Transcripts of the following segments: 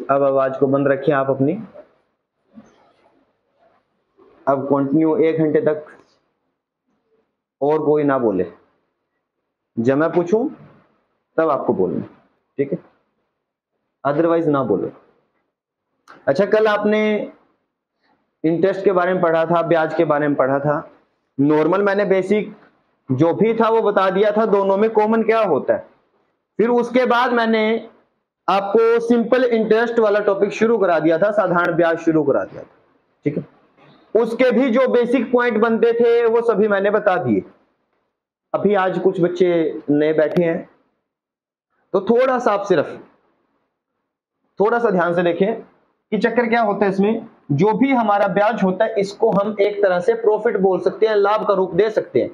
अब आवाज को बंद रखिए आप अपनी। अब कंटिन्यू 1 घंटे तक और कोई ना बोले, जब मैं पूछूं तब आपको बोलना, ठीक है? अदरवाइज ना बोलो। अच्छा, कल आपने इंटरेस्ट के बारे में पढ़ा था, ब्याज के बारे में पढ़ा था। नॉर्मल मैंने बेसिक जो भी था वो बता दिया था, दोनों में कॉमन क्या होता है। फिर उसके बाद मैंने आपको सिंपल इंटरेस्ट वाला टॉपिक शुरू करा दिया था, साधारण ब्याज शुरू करा दिया था, ठीक है? उसके भी जो बेसिक पॉइंट बनते थे वो सभी मैंने बता दिए। अभी आज कुछ बच्चे नए बैठे हैं, तो थोड़ा सा आप सिर्फ थोड़ा सा ध्यान से देखें कि चक्कर क्या होता है इसमें। जो भी हमारा ब्याज होता है इसको हम एक तरह से प्रॉफिट बोल सकते हैं, लाभ का रूप दे सकते हैं।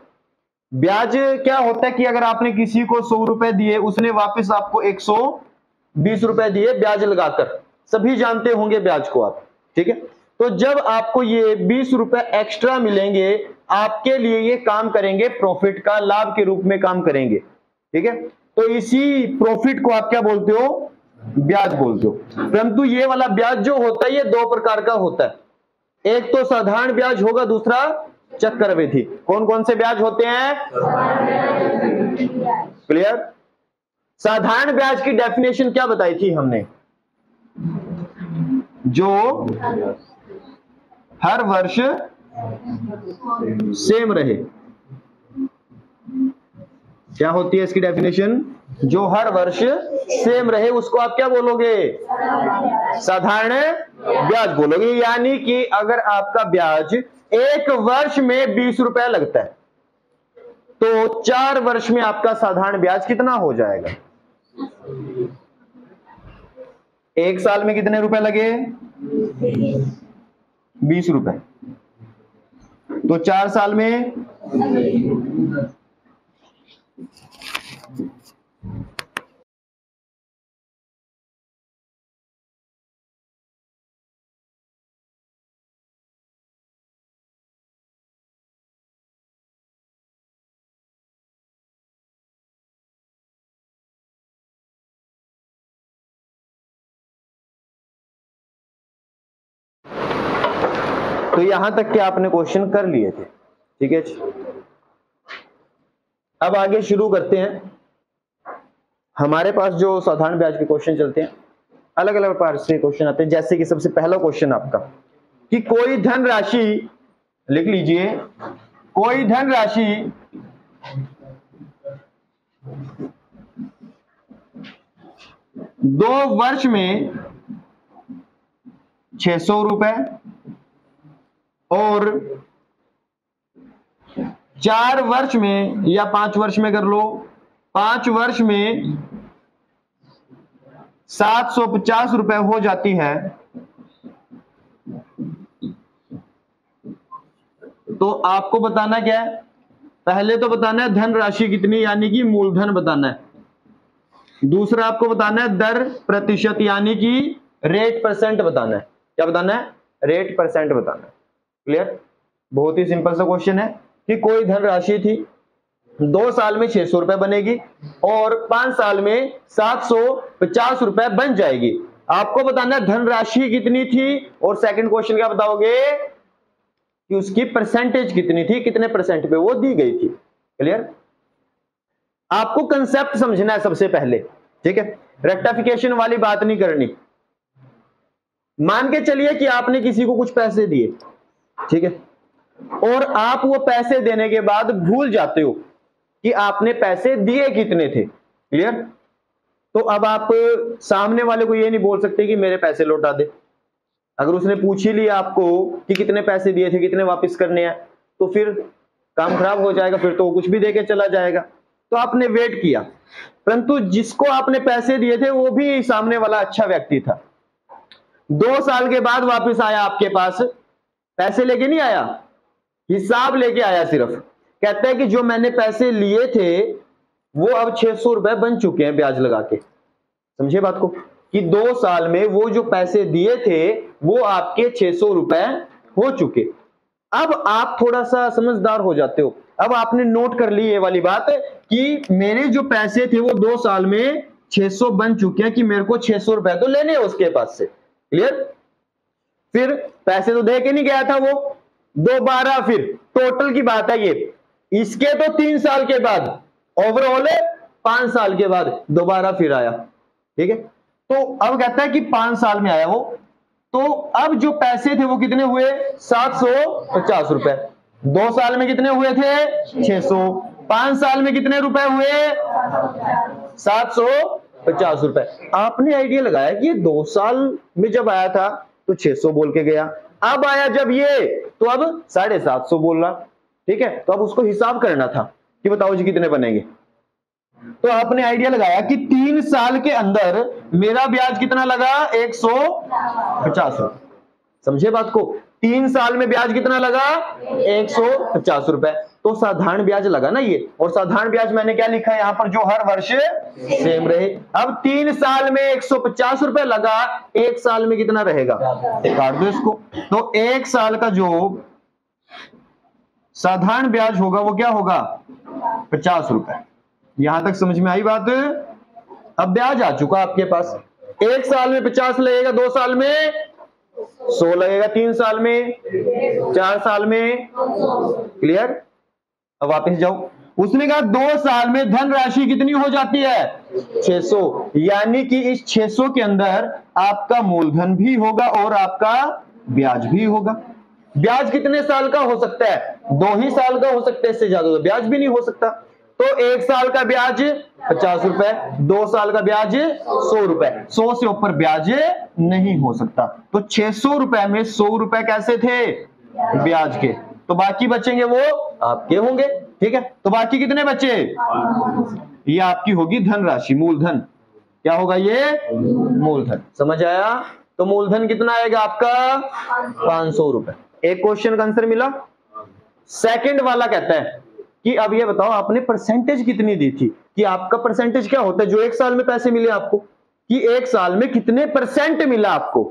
ब्याज क्या होता है कि अगर आपने किसी को 100 रुपए दिए, उसने वापस आपको 120 रुपए दिए ब्याज लगाकर, सभी जानते होंगे ब्याज को आप, ठीक है? तो जब आपको ये 20 रुपए एक्स्ट्रा मिलेंगे, आपके लिए ये काम करेंगे प्रॉफिट का, लाभ के रूप में काम करेंगे, ठीक है? तो इसी प्रॉफिट को आप क्या बोलते हो? ब्याज बोलते हो। परंतु ये वाला ब्याज जो होता है ये 2 प्रकार का होता है। एक तो साधारण ब्याज होगा, दूसरा चक्रवृद्धि। कौन कौन से ब्याज होते हैं? क्लियर? साधारण ब्याज की डेफिनेशन क्या बताई थी हमने? जो हर वर्ष सेम रहे। क्या होती है इसकी डेफिनेशन? जो हर वर्ष सेम रहे, उसको आप क्या बोलोगे? साधारण ब्याज बोलोगे। यानी कि अगर आपका ब्याज 1 वर्ष में 20 रुपए लगता है, तो 4 वर्ष में आपका साधारण ब्याज कितना हो जाएगा? 1 साल में कितने रुपए लगे? 20 रुपए। तो 4 साल में तो यहां तक के आपने क्वेश्चन कर लिए थे, ठीक है? अब आगे शुरू करते हैं। हमारे पास जो साधारण ब्याज के क्वेश्चन चलते हैं, अलग अलग प्रकार से क्वेश्चन आते हैं। जैसे कि सबसे पहला क्वेश्चन आपका कि कोई धनराशि, लिख लीजिए, कोई धनराशि 2 वर्ष में 600 रुपए और 4 वर्ष में, या 5 वर्ष में कर लो, 5 वर्ष में 750 रुपए हो जाती है, तो आपको बताना क्या है? पहले तो बताना है धनराशि कितनी, यानी कि मूलधन बताना है। दूसरा आपको बताना है दर प्रतिशत, यानी कि रेट परसेंट बताना है। क्या बताना है? रेट परसेंट बताना है। क्लियर? बहुत ही सिंपल सा क्वेश्चन है कि कोई धनराशि थी, 2 साल में 600 रुपए बनेगी और 5 साल में 750 रुपए बन जाएगी। आपको बताना है धनराशि कितनी थी, और सेकंड क्वेश्चन क्या बताओगे कि उसकी परसेंटेज कितनी थी, कितने परसेंट पे वो दी गई थी। क्लियर? आपको कंसेप्ट समझना है सबसे पहले, ठीक है? रेक्टिफिकेशन वाली बात नहीं करनी। मान के चलिए कि आपने किसी को कुछ पैसे दिए, ठीक है, और आप वो पैसे देने के बाद भूल जाते हो कि आपने पैसे दिए कितने थे। क्लियर? तो अब आप सामने वाले को ये नहीं बोल सकते कि मेरे पैसे लौटा दे। अगर उसने पूछ ही लिया आपको कि कितने पैसे दिए थे, कितने वापस करने हैं, तो फिर काम खराब हो जाएगा, फिर तो कुछ भी देके चला जाएगा। तो आपने वेट किया, परंतु जिसको आपने पैसे दिए थे वो भी सामने वाला अच्छा व्यक्ति था। 2 साल के बाद वापस आया आपके पास, पैसे लेके नहीं आया, हिसाब लेके आया। सिर्फ कहता है कि जो मैंने पैसे लिए थे वो अब 600 रुपए बन चुके हैं ब्याज लगा के। समझे बात को? कि 2 साल में वो जो पैसे दिए थे वो आपके 600 रुपए हो चुके। अब आप थोड़ा सा समझदार हो जाते हो, अब आपने नोट कर ली ये वाली बात कि मेरे जो पैसे थे वो 2 साल में 600 बन चुके हैं, कि मेरे को 600 रुपए तो लेने हैं उसके पास से। क्लियर? फिर पैसे तो दे के नहीं गया था वो, दोबारा फिर टोटल की बात है ये, इसके तो 3 साल के बाद, ओवरऑल 5 साल के बाद दोबारा फिर आया। ठीक है, तो अब कहता है कि 5 साल में आया वो, तो अब जो पैसे थे वो कितने हुए? 750 रुपए। 2 साल में कितने हुए थे? 600। 5 साल में कितने रुपए हुए? 750 रुपए। आपने आइडिया लगाया कि ये 2 साल में जब आया था तो 600 बोल के गया, अब आया जब ये तो अब 750 बोल रहा। ठीक है, तो अब उसको हिसाब करना था कि बताओ जी कितने बनेंगे। तो आपने आइडिया लगाया कि 3 साल के अंदर मेरा ब्याज कितना लगा? 150 रुपए। समझे बात को? 3 साल में ब्याज कितना लगा? 150 रुपए। तो साधारण ब्याज लगा ना ये, और साधारण ब्याज मैंने क्या लिखा है यहां पर? जो हर वर्ष सेम रहे। अब 3 साल में 150 रुपए लगा, 1 साल में कितना रहेगा? काट दो इसको। तो 1 साल का जो साधारण ब्याज होगा वो क्या होगा? 50 रुपए। यहां तक समझ में आई बात? अब ब्याज आ चुका आपके पास। 1 साल में 50 लगेगा, 2 साल में 100 लगेगा, 3 साल में, 4 साल में। क्लियर? अब वापस जाओ। उसने कहा 2 साल में धनराशि कितनी हो जाती है? 600। यानी कि इस 600 के अंदर आपका मूलधन भी होगा और आपका ब्याज भी होगा। ब्याज कितने साल का हो सकता है? 2 ही साल का हो सकता है, इससे ज्यादा तो ब्याज भी नहीं हो सकता। तो 1 साल का ब्याज 50 रुपए, 2 साल का ब्याज 100 रुपए, 100 से ऊपर ब्याज नहीं हो सकता। तो 600 रुपए में 100 रुपए कैसे थे? ब्याज के। तो बाकी बचेंगे वो आपके होंगे। ठीक है, तो बाकी कितने बचे? ये आपकी होगी धनराशि, मूलधन। क्या होगा ये? मूलधन। समझ आया? तो मूलधन कितना आएगा आपका? 500 रुपए। एक क्वेश्चन का आंसर मिला। सेकंड वाला कहता है कि अब ये बताओ आपने परसेंटेज कितनी दी थी, कि आपका परसेंटेज क्या होता है जो 1 साल में पैसे मिले आपको, कि 1 साल में कितने परसेंट मिला आपको।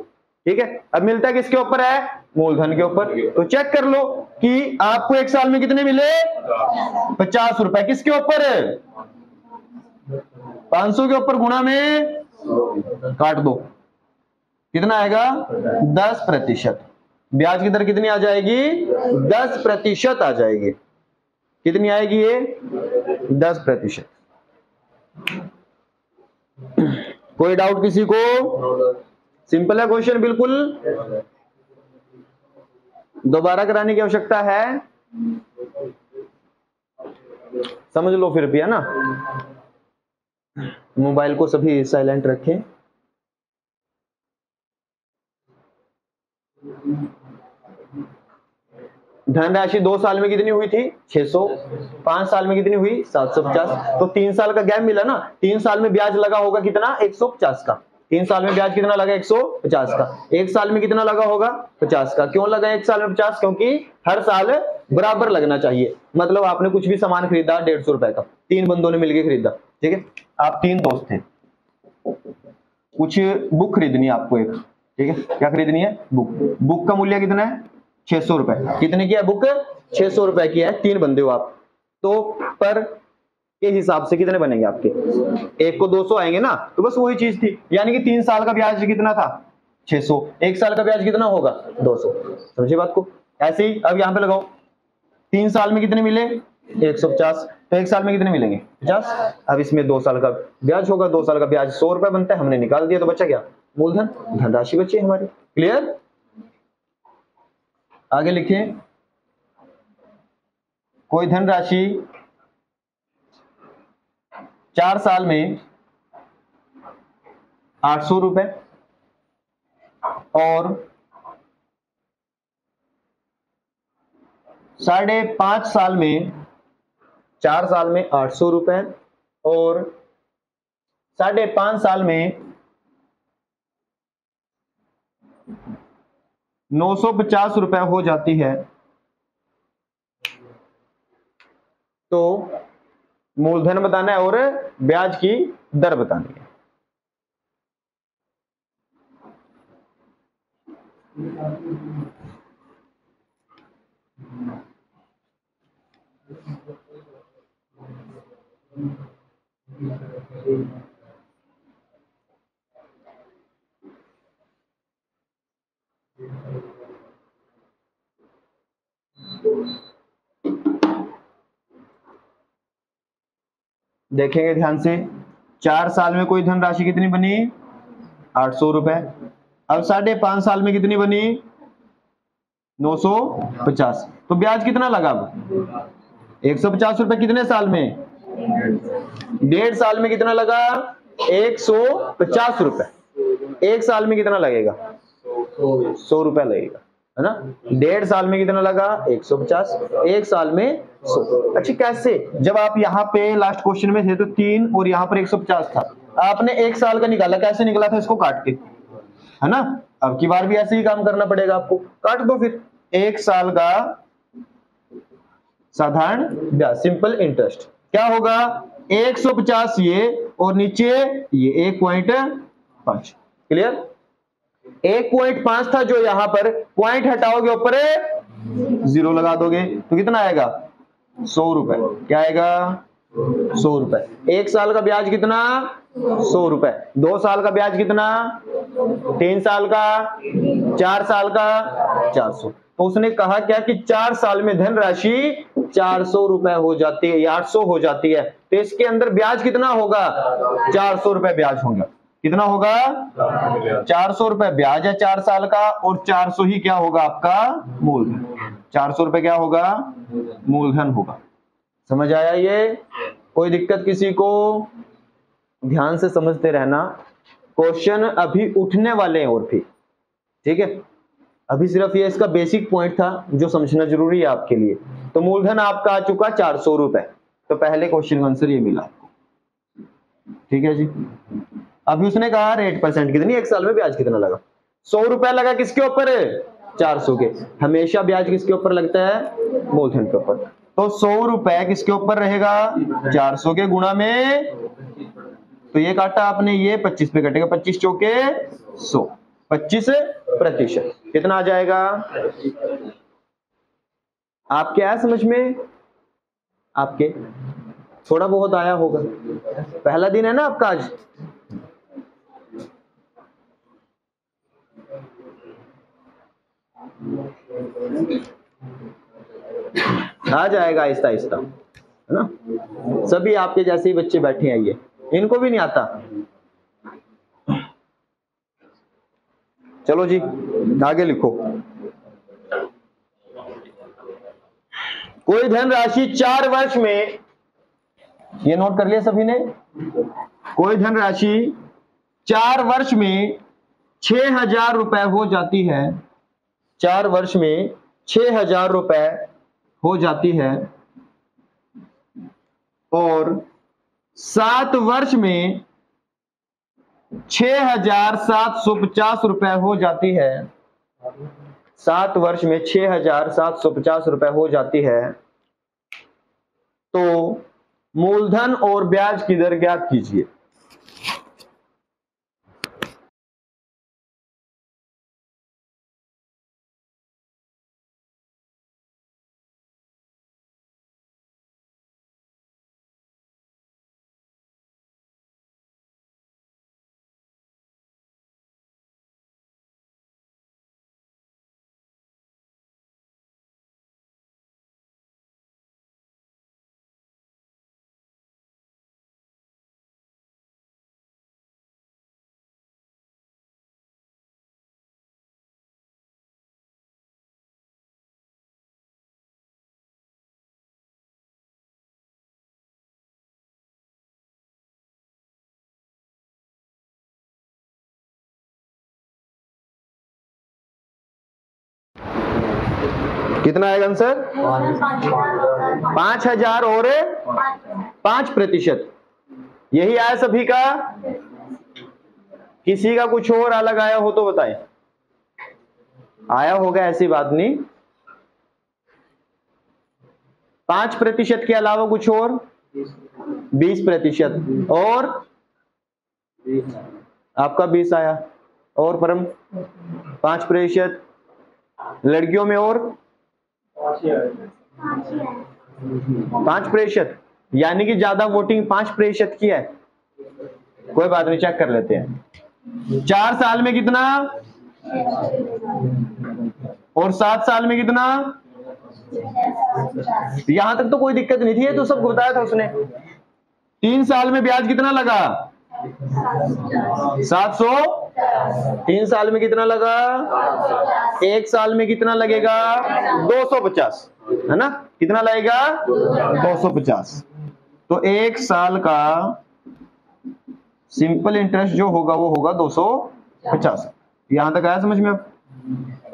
ठीक है, अब मिलता है किसके ऊपर है? मूलधन के ऊपर। तो चेक कर लो कि आपको 1 साल में कितने मिले? 50 रुपए। किसके ऊपर? 500 के ऊपर गुणा में काट दो, कितना आएगा? 10%। ब्याज की दर कितनी आ जाएगी? 10% आ जाएगी। कितनी आएगी ये? 10%। कोई डाउट किसी को? सिंपल है क्वेश्चन बिल्कुल। दोबारा कराने की आवश्यकता है? समझ लो फिर भी, है ना। मोबाइल को सभी साइलेंट रखें। धनराशि 2 साल में कितनी हुई थी? 600। 5 साल में कितनी हुई? 750। तो 3 साल का गैप मिला ना। 3 साल में ब्याज लगा होगा कितना? 150 का। 3 साल में ब्याज कितना लगा? 150 का। 1 साल में कितना लगा होगा? 50 का। क्यों लगा 1 साल में 50? क्योंकि हर साल बराबर लगना चाहिए। मतलब आपने कुछ भी सामान खरीदा 150 रुपए का, 3 बंदों ने मिलकर खरीदा। ठीक है, आप 3 दोस्त थे, कुछ बुक खरीदनी है आपको एक। ठीक है, क्या खरीदनी है? बुक। बुक का मूल्य कितना है? 600 रुपए। कितने की है बुक? 600 रुपए की है। 3 बंदे हो आप, तो पर के हिसाब से कितने बनेंगे आपके? एक को 200 आएंगे ना। तो बस वही चीज थी, यानी कि 3 साल का ब्याज कितना था? 600। 1 साल का ब्याज कितना होगा? 200। समझे बात को? ऐसे ही अब यहां पे लगाओ, 3 साल में कितने मिले? 150। तो 1 साल में कितने मिलेंगे? 50। अब इसमें 2 साल का ब्याज होगा, 2 साल का ब्याज 100 रुपए बनता है, हमने निकाल दिया, तो बचा क्या? मूलधन, धनराशि बची हमारी। क्लियर? आगे लिखें, कोई धनराशि 4 साल में 800 रुपए और 5.5 साल में, 4 साल में 800 रुपए और 5.5 साल में 950 रुपए हो जाती है, तो मूलधन बताना है और ब्याज की दर बतानी है। देखेंगे ध्यान से, 4 साल में कोई धनराशि कितनी बनी? 800 रुपए। अब 5.5 साल में कितनी बनी? 950। तो ब्याज कितना लगा? 150 रुपए। कितने साल में? 1.5 साल में कितना लगा? 150 रुपए। 1 साल में कितना लगेगा? 100 रुपए लगेगा, है ना। 1.5 साल में कितना लगा? 150। 1 साल में 100। अच्छा, कैसे? जब आप यहाँ पे लास्ट क्वेश्चन में थे तो 3 और यहाँ पर 150 था, आपने 1 साल का निकाला, कैसे निकला था? इसको काट के, है ना। अब की बार भी ऐसे ही काम करना पड़ेगा आपको, काट दो फिर। 1 साल का साधारण ब्याज, सिंपल इंटरेस्ट, क्या होगा? 150 ये और नीचे ये 1.5। क्लियर? 1.5 था जो यहां पर, पॉइंट हटाओगे ऊपर 0 लगा दोगे तो कितना आएगा? 100 रुपए। क्या आएगा? 100 रुपए। 1 साल का ब्याज कितना? 100 रुपए। 2 साल का ब्याज कितना? 3 साल का? 4 साल का? 400। तो उसने कहा क्या कि 4 साल में धनराशि 400 रुपए हो जाती है या 800 हो जाती है, तो इसके अंदर ब्याज कितना होगा? 400 रुपए ब्याज होगा। कितना होगा? 400 रुपए ब्याज है 4 साल का, और 400 ही क्या होगा आपका? मूलधन। 400 रुपए क्या होगा? मूलधन होगा। समझ आया ये? कोई दिक्कत किसी को? ध्यान से समझते रहना, क्वेश्चन अभी उठने वाले हैं और भी, ठीक है। अभी सिर्फ ये इसका बेसिक पॉइंट था जो समझना जरूरी है आपके लिए। तो मूलधन आपका आ चुका 400 रुपए, तो पहले क्वेश्चन का आंसर ये मिला आपको, ठीक है जी। अभी उसने कहा रेट परसेंट कितनी, 1 साल में ब्याज कितना लगा? 100 रुपए लगा। किसके ऊपर? 400 के। हमेशा ब्याज किसके ऊपर लगता है? मूलधन के ऊपर। तो 100 रुपए किसके ऊपर रहेगा? 400 के गुणा में, तो ये काटा आपने, ये 25 पे कटेगा, 25 चौके 100, 25%। कितना आ जाएगा? आपके आया समझ में? आपके थोड़ा बहुत आया होगा, पहला दिन है ना आपका आज। आ जाएगा आहिस्ता आहिस्ता, है ना। सभी आपके जैसे ही बच्चे बैठे हैं, ये इनको भी नहीं आता। चलो जी आगे लिखो। कोई धनराशि 4 वर्ष में, ये नोट कर लिया सभी ने? कोई धनराशि 4 वर्ष में 6,000 रुपए हो जाती है, 4 वर्ष में 6,000 रुपए हो जाती है, और 7 वर्ष में 6,750 रुपए हो जाती है, 7 वर्ष में 6,750 रुपए हो जाती है, तो मूलधन और ब्याज की दर ज्ञात कीजिए। कितना आएगा आंसर? 5,000 और 5%। यही आया सभी का? किसी का कुछ और अलग आया हो तो बताएं। आया होगा, ऐसी बात नहीं। 5% के अलावा कुछ और? 20%। और आपका 20 आया, और परम 5%। लड़कियों में और 5%, यानी कि ज्यादा वोटिंग 5% की है। कोई बात नहीं, चेक कर लेते हैं। 4 साल में कितना? और 7 साल में कितना? यहां तक तो कोई दिक्कत नहीं थी, ये तो सबको बताया था उसने। 3 साल में ब्याज कितना लगा? 700। 3 साल में कितना लगा? 1 साल में कितना लगेगा? 250, है ना? कितना लगेगा? 250। तो 1 साल का सिंपल इंटरेस्ट जो होगा वो होगा 250। यहां तक आया समझ में?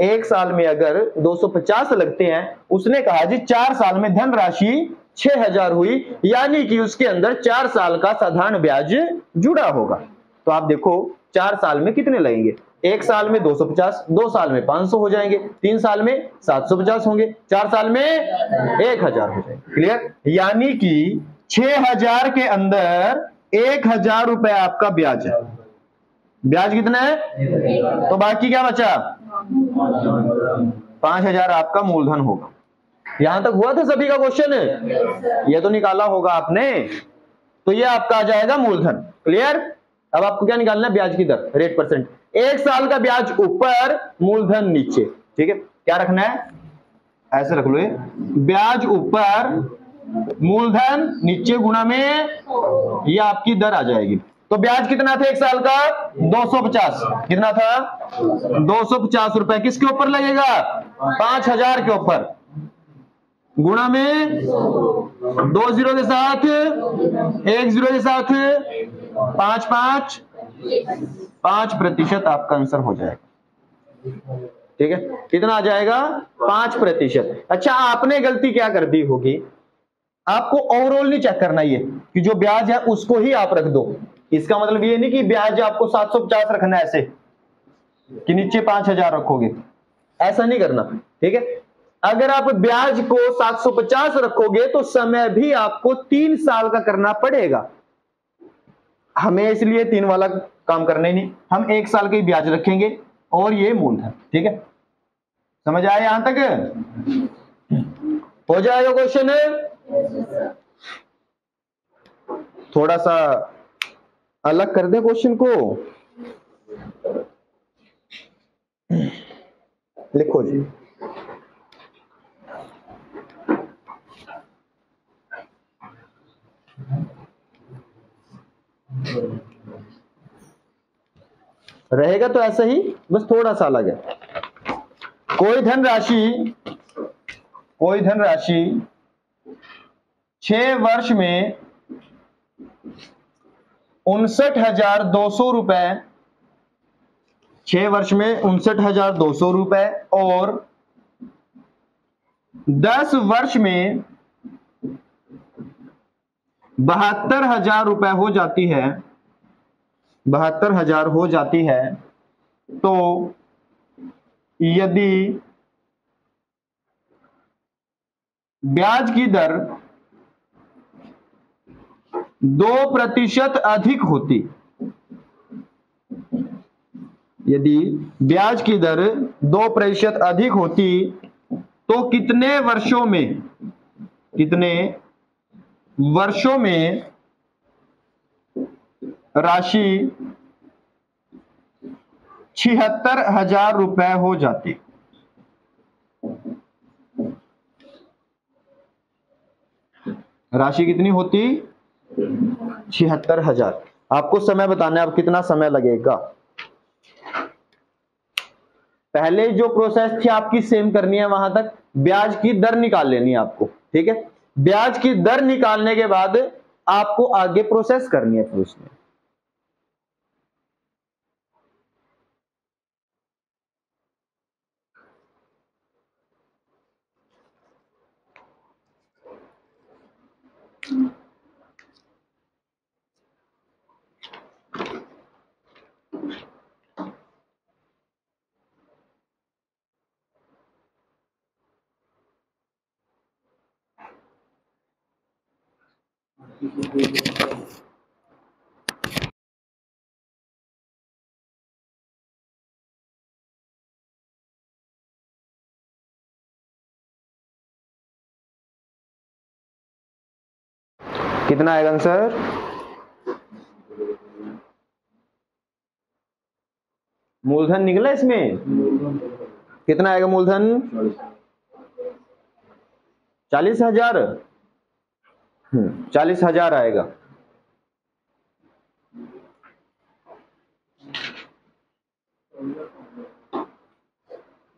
1 साल में अगर 250 लगते हैं, उसने कहा जी 4 साल में धनराशि 6000 हुई, यानी कि उसके अंदर 4 साल का साधारण ब्याज जुड़ा होगा। तो आप देखो 4 साल में कितने लगेंगे? 1 साल में 250, 2 साल में 500 हो जाएंगे, 3 साल में 750 होंगे, 4 साल में 1000 हो जाएंगे। क्लियर? यानी कि 6000 के अंदर 1000 रुपए आपका ब्याज है। ब्याज कितना है? तो बाकी क्या बचा? 5000 आपका मूलधन होगा। यहां तक हुआ था सभी का क्वेश्चन? ये तो निकाला होगा आपने। तो ये आपका आ जाएगा मूलधन। क्लियर? अब आपको क्या निकालना है? ब्याज की दर, रेट परसेंट। 1 साल का ब्याज ऊपर, मूलधन नीचे। ठीक है, क्या रखना है? ऐसे रख लो, ये ब्याज ऊपर मूलधन नीचे गुणा में ये आपकी दर आ जाएगी। तो ब्याज कितना था 1 साल का? 250। कितना था? 250 रुपए किसके ऊपर लगेगा? 5000 के ऊपर, गुणा में 2 जीरो के साथ, 1 जीरो के साथ 5% आपका आंसर हो जाएगा। ठीक है, कितना आ जाएगा? 5%। अच्छा, आपने गलती क्या कर दी होगी? आपको ओवरऑल नहीं चेक करना, ये कि जो ब्याज है उसको ही आप रख दो। इसका मतलब ये नहीं कि ब्याज आपको 750 रखना है, ऐसे कि नीचे 5000 रखोगे, ऐसा नहीं करना। ठीक है, अगर आप ब्याज को 750 रखोगे तो समय भी आपको 3 साल का करना पड़ेगा। हमें इसलिए 3 वाला काम करना ही नहीं, हम 1 साल का ही ब्याज रखेंगे और ये मूलधन। ठीक है, समझ आया यहां तक? हो जाएगा क्वेश्चन? थोड़ा सा अलग कर दे क्वेश्चन को। लिखो जी, रहेगा तो ऐसा ही, बस थोड़ा सा अलग है। कोई धनराशि 6 वर्ष में 59,200 रुपए, 6 वर्ष में 59,200 रुपए और 10 वर्ष में 72,000 रुपए हो जाती है, 72,000 हो जाती है, तो यदि ब्याज की दर 2% अधिक होती, यदि ब्याज की दर 2% अधिक होती तो कितने वर्षों में राशि 76,000 रुपए हो जाती? राशि कितनी होती? 76,000। आपको समय बताना है, अब कितना समय लगेगा। पहले जो प्रोसेस थी आपकी सेम करनी है, वहां तक ब्याज की दर निकाल लेनी है आपको। ठीक है, ब्याज की दर निकालने के बाद आपको आगे प्रोसेस करनी है फिर उसमें। कितना आएगा आंसर? मूलधन निकला इसमें, कितना आएगा मूलधन? 40,000। 40,000 आएगा।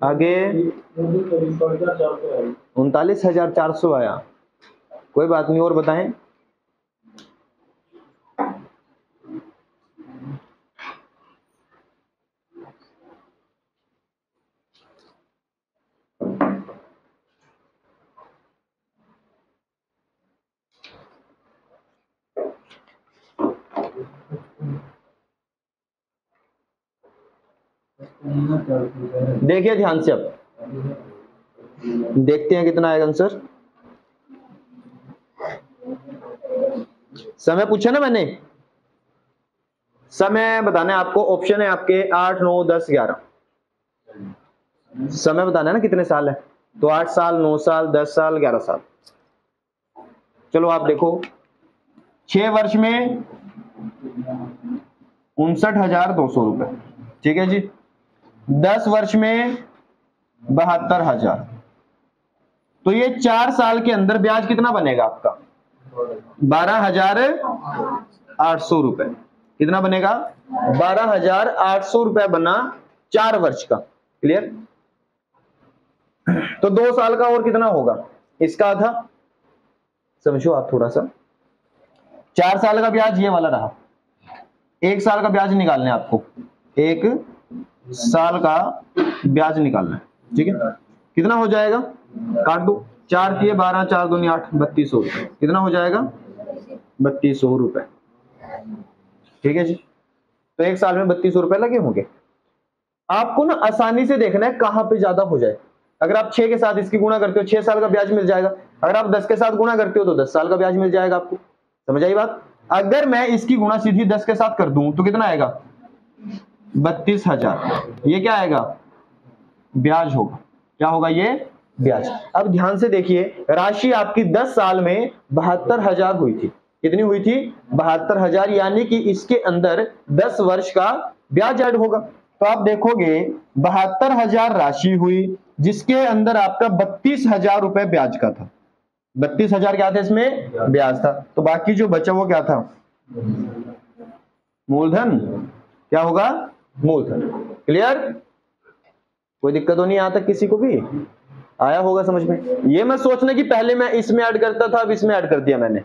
आगे 39,400 आया। कोई बात नहीं, और बताएं। देखिए ध्यान से, अब देखते हैं कितना आएगा आंसर। समय पूछा ना मैंने, समय बताना है आपको। ऑप्शन है आपके 8, 9, 10, 11। समय बताना है ना कितने साल है, तो 8 साल, 9 साल, 10 साल, 11 साल। चलो आप देखो, 6 वर्ष में 59,200 रुपए, ठीक है जी। 10 वर्ष में 72,000। तो ये 4 साल के अंदर ब्याज कितना बनेगा आपका? 12,800 रुपए। कितना बनेगा? 12,800 रुपए बना 4 वर्ष का। क्लियर? तो 2 साल का और कितना होगा? इसका आधा। समझो आप थोड़ा सा। 4 साल का ब्याज ये वाला रहा। 1 साल का ब्याज निकालना है आपको। 1 साल का ब्याज निकालना है, ठीक है। कितना हो जाएगा? काट दो। 4 दिए 12, 4 दूनी 8, 3200 रुपए। कितना हो जाएगा? 3200 रुपए, ठीक है जी। तो 1 साल में 3200 रुपए लगे होंगे। आपको ना आसानी से देखना है कहां पे ज्यादा हो जाए। अगर आप 6 के साथ इसकी गुणा करते हो 6 साल का ब्याज मिल जाएगा। अगर आप 10 के साथ गुणा करते हो तो 10 साल का ब्याज मिल जाएगा आपको। समझ आई बात? अगर मैं इसकी गुणा सीधी 10 के साथ कर दूं तो कितना आएगा? 32,000। ये क्या आएगा? ब्याज होगा। क्या होगा? ये ब्याज। अब ध्यान से देखिए, राशि आपकी 10 साल में 72,000 हुई थी। कितनी हुई थी? 72,000। यानी कि इसके अंदर 10 वर्ष का ब्याज ऐड होगा। तो आप देखोगे 72,000 राशि हुई, जिसके अंदर आपका 32,000 रुपए ब्याज का था। 32,000 क्या था इसमें? ब्याज था। तो बाकी जो बचा वो क्या था? मूलधन। क्या होगा? मूलधन। क्लियर? कोई दिक्कत तो नहीं आता किसी को भी? आया होगा समझ में? ये मत सोचना कि पहले मैं इसमें ऐड करता था अब इसमें ऐड कर दिया मैंने।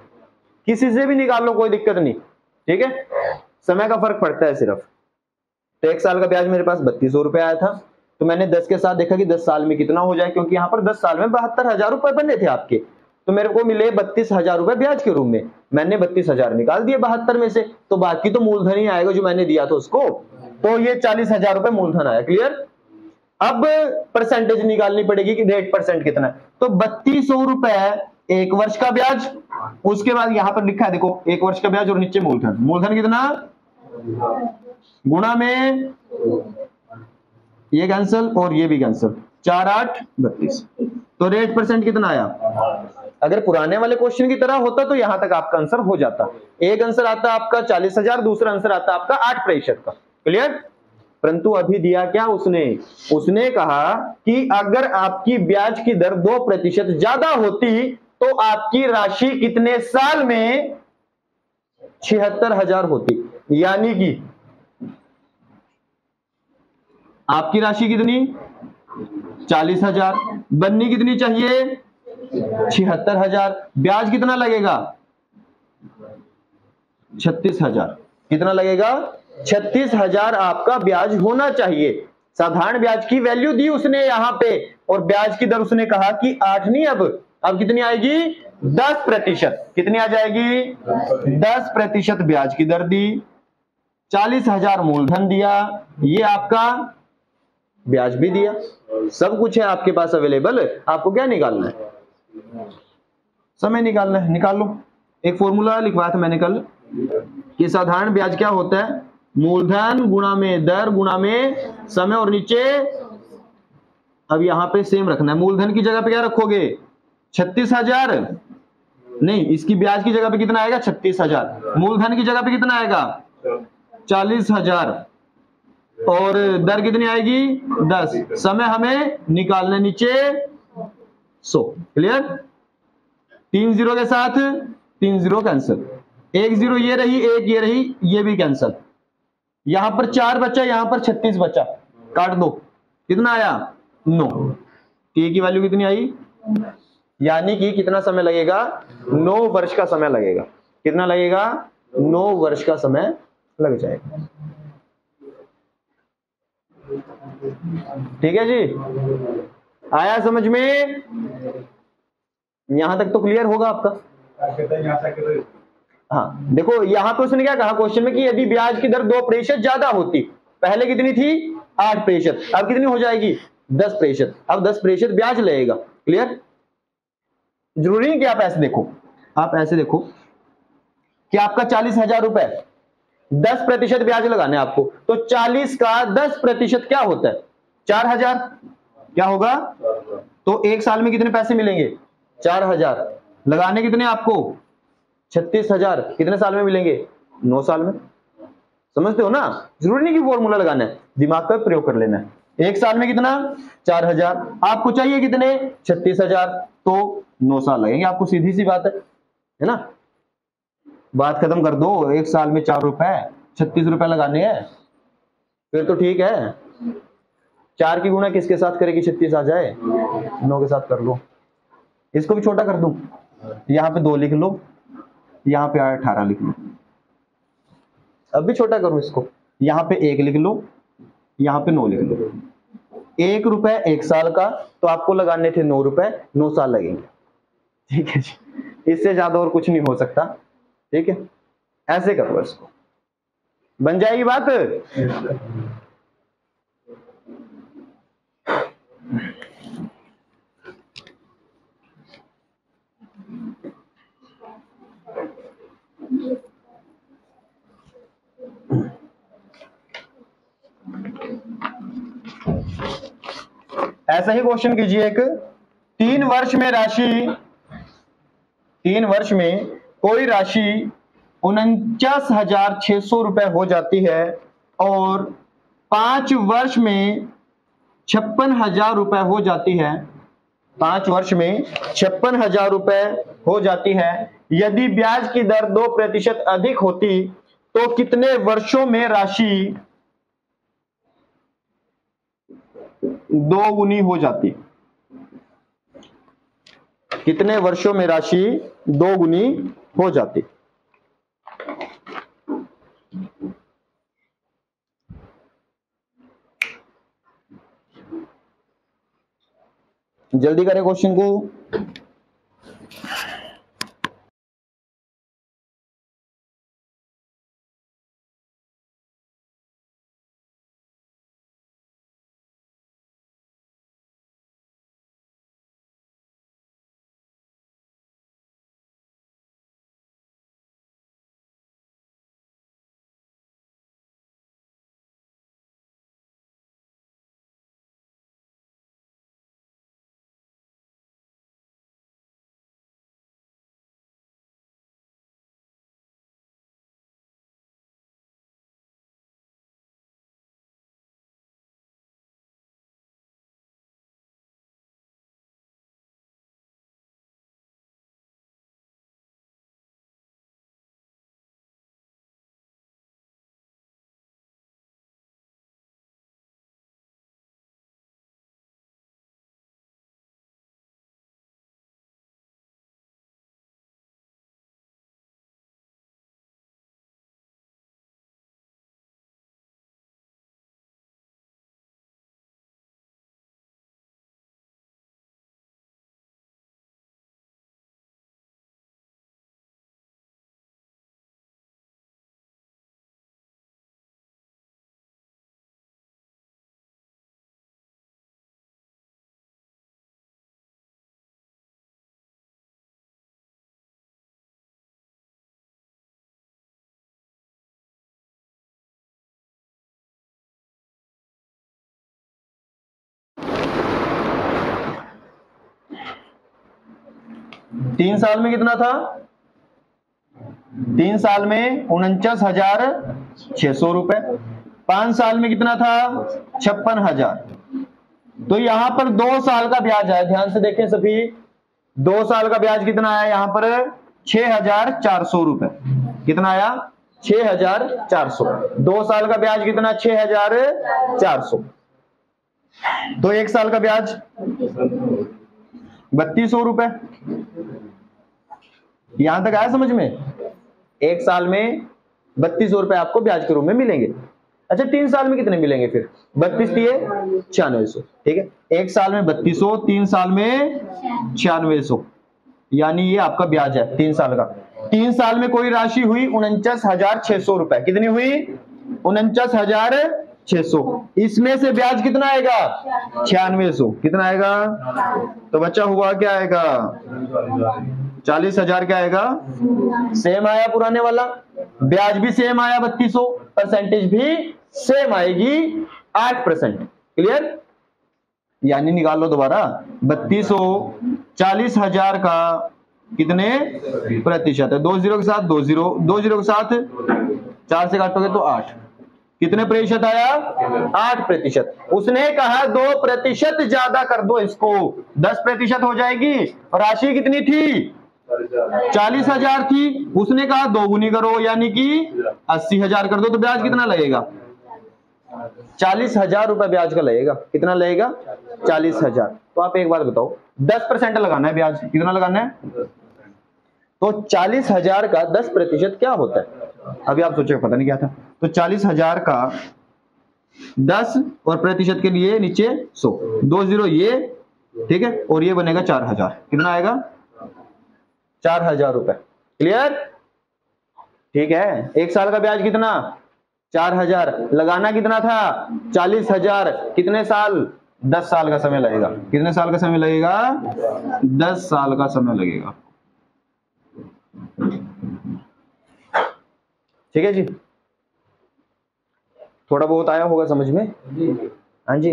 किसी से भी निकाल लो, कोई दिक्कत नहीं, ठीक है। समय का फर्क पड़ता है सिर्फ। तो 1 साल का ब्याज मेरे पास 3200 रुपए आया था, तो मैंने 10 के साथ देखा कि 10 साल में कितना हो जाए, क्योंकि यहाँ पर 10 साल में 72,000 रुपए बने थे आपके, तो मेरे को मिले 32,000 रुपए ब्याज के रूप में। मैंने 32,000 निकाल दिए 72 में से, तो बाकी तो मूलधन ही आएगा जो मैंने दिया था उसको। तो ये 40,000 रुपए मूलधन आया। क्लियर? अब परसेंटेज निकालनी पड़ेगी कि रेट परसेंट कितना है। तो 3200 रुपए 1 वर्ष का ब्याज, उसके बाद यहां पर लिखा है देखो 1 वर्ष का ब्याज और नीचे मूलधन। मूलधन कितना? गुणा में ये कैंसिल और ये भी कैंसिल, 4, 8, 32। तो रेट परसेंट कितना आया? अगर पुराने वाले क्वेश्चन की तरह होता तो यहां तक आपका आंसर हो जाता। एक आंसर आता आपका 40,000, दूसरा आंसर आता आपका 8% का। क्लियर? परंतु अभी दिया क्या उसने कहा कि अगर आपकी ब्याज की दर 2% ज्यादा होती तो आपकी राशि कितने साल में 76,000 होती। यानी कि आपकी राशि कितनी? 40,000, बननी कितनी चाहिए? 76,000। ब्याज कितना लगेगा? 36,000। कितना लगेगा? 36,000 आपका ब्याज होना चाहिए। साधारण ब्याज की वैल्यू दी उसने यहां पे, और ब्याज की दर उसने कहा कि 8 नहीं, अब कितनी आएगी? 10%। कितनी आ जाएगी? 10% ब्याज की दर दी, 40,000 मूलधन दिया, ये आपका ब्याज भी दिया, सब कुछ है आपके पास अवेलेबल। आपको क्या निकालना है? समय निकालना है। निकाल लो। एक फॉर्मूला लिखवाया था मैंने कल कि साधारण ब्याज क्या होता है? मूलधन गुणा में दर गुणा में समय, और नीचे अब यहां पे सेम रखना है। मूलधन की जगह पे क्या रखोगे? 36,000 नहीं, इसकी ब्याज की जगह पे कितना आएगा? 36,000। मूलधन की जगह पे कितना आएगा? 40,000। और दर कितनी आएगी 10, समय हमें निकालना नीचे 100। क्लियर? 3 जीरो के साथ 3 जीरो कैंसिल, 1 जीरो ये रही, एक ये रही, ये भी कैंसिल। यहां पर 4 बचा, यहां पर 36 बचा, काट दो। कितना आया 9। टी की वैल्यू कितनी आई, यानी कि कितना समय लगेगा 9 वर्ष का समय लगेगा। कितना लगेगा 9 वर्ष का समय लग जाएगा। ठीक है जी, आया समझ में? यहां तक तो क्लियर होगा आपका। हाँ देखो यहां पे उसने क्या कहा क्वेश्चन में कि यदि ब्याज की दर 2% ज्यादा होती, पहले कितनी थी 8%, अब कितनी हो जाएगी 10%, अब 10% ब्याज लगेगा। क्लियर? जरूरी नहीं कि आप ऐसे देखो, आप ऐसे देखो कि आपका 40,000 रुपए, 10% ब्याज लगाने आपको, तो 40 का 10% क्या होता है 4,000, क्या होगा? तो एक साल में कितने पैसे मिलेंगे 4,000, लगाने कितने आपको 36,000, कितने साल में मिलेंगे 9 साल में। समझते हो ना? जरूरी नहीं कि फॉर्मूला लगाना है, दिमाग का प्रयोग कर लेना है। एक साल में कितना 4,000, आपको चाहिए कितने 36,000, तो 9 साल लगेंगे आपको, सीधी सी बात है ना? बात खत्म कर दो, एक साल में 4 रुपए 36 रुपए लगाने हैं, फिर तो ठीक है। 4 की गुणा किसके साथ करेगी 36 आ जाए, 9 के साथ कर लो। इसको भी छोटा कर दूं, यहां पे 2 लिख लो, यहां पे 18 लिख लो। अब भी छोटा करूं इसको, यहां पे 1 लिख लो, यहां पे 9 लिख लो। 1 रुपए 1 साल का, तो आपको लगाने थे 9 रुपए, 9 साल लगेंगे। ठीक है जी, इससे ज्यादा और कुछ नहीं हो सकता। ठीक है, ऐसे करो इसको, बन जाएगी बात। ऐसा ही क्वेश्चन कीजिए एक, 3 वर्ष में राशि, 3 वर्ष में कोई राशि 49,600 रुपए हो जाती है और 5 वर्ष में 56,000 रुपए हो जाती है। 5 वर्ष में 56,000 रुपए हो जाती है। यदि ब्याज की दर 2% अधिक होती तो कितने वर्षों में राशि 2 गुनी हो जाती? कितने वर्षों में राशि 2 गुनी हो जाती? जल्दी करें क्वेश्चन को। तीन साल में कितना था 3 साल में 49,600 रुपए, 5 साल में कितना था? 56,000। तो यहां पर 2 साल का ब्याज है, ध्यान से देखें सभी। 2 साल का ब्याज कितना आया यहां पर? 6,400 रुपए। कितना आया? 6,400। 2 साल का ब्याज कितना? 6,400। तो 1 साल का ब्याज 3,200 रुपए। यहां तक आया समझ में? 1 साल में 3,200 रुपए आपको ब्याज के रूप में मिलेंगे। अच्छा 3 साल में कितने मिलेंगे फिर? 32 दिए 9600। ठीक है, 1 साल में 3200, 3 साल में 9600, यानी ये आपका ब्याज है 3 साल का। 3 साल में कोई राशि हुई 49,600 रुपए। कितनी हुई? 49,600। इसमें से ब्याज कितना आएगा? 9600। कितना आएगा? तो बच्चा हुआ क्या आएगा? 40,000 क्या आएगा? सेम आया पुराने वाला, ब्याज भी सेम आया 3200, परसेंटेज भी सेम आएगी 8%। क्लियर? यानी निकाल लो दोबारा, 3200 40,000 का कितने प्रतिशत है? 20 के साथ 20 के साथ 4 से काटोगे तो 8। कितने प्रतिशत आया? 8%। उसने कहा 2% ज्यादा कर दो इसको, 10% हो जाएगी। राशि कितनी थी? 40,000 थी। उसने कहा 2 गुनी करो, यानी कि 80,000 कर दो। तो ब्याज कितना लगेगा? 40,000 रुपए ब्याज का लगेगा। कितना लगेगा? 40,000। तो आप एक बात बताओ, 10% लगाना है ब्याज, कितना लगाना है? तो 40,000 का 10% क्या होता है? अभी आप सोचो, पता नहीं क्या था। तो 40,000 का 10 और प्रतिशत के लिए नीचे 100, 20 ये, ठीक है, और ये बनेगा 4,000। कितना आएगा? 4,000 रुपए। क्लियर? ठीक है। 1 साल का ब्याज कितना? 4,000। लगाना कितना था? 40,000। कितने साल? 10 साल का समय लगेगा। कितने साल का समय लगेगा? 10 साल का समय लगेगा। ठीक है जी, थोड़ा बहुत आया होगा समझ में? हाँ जी।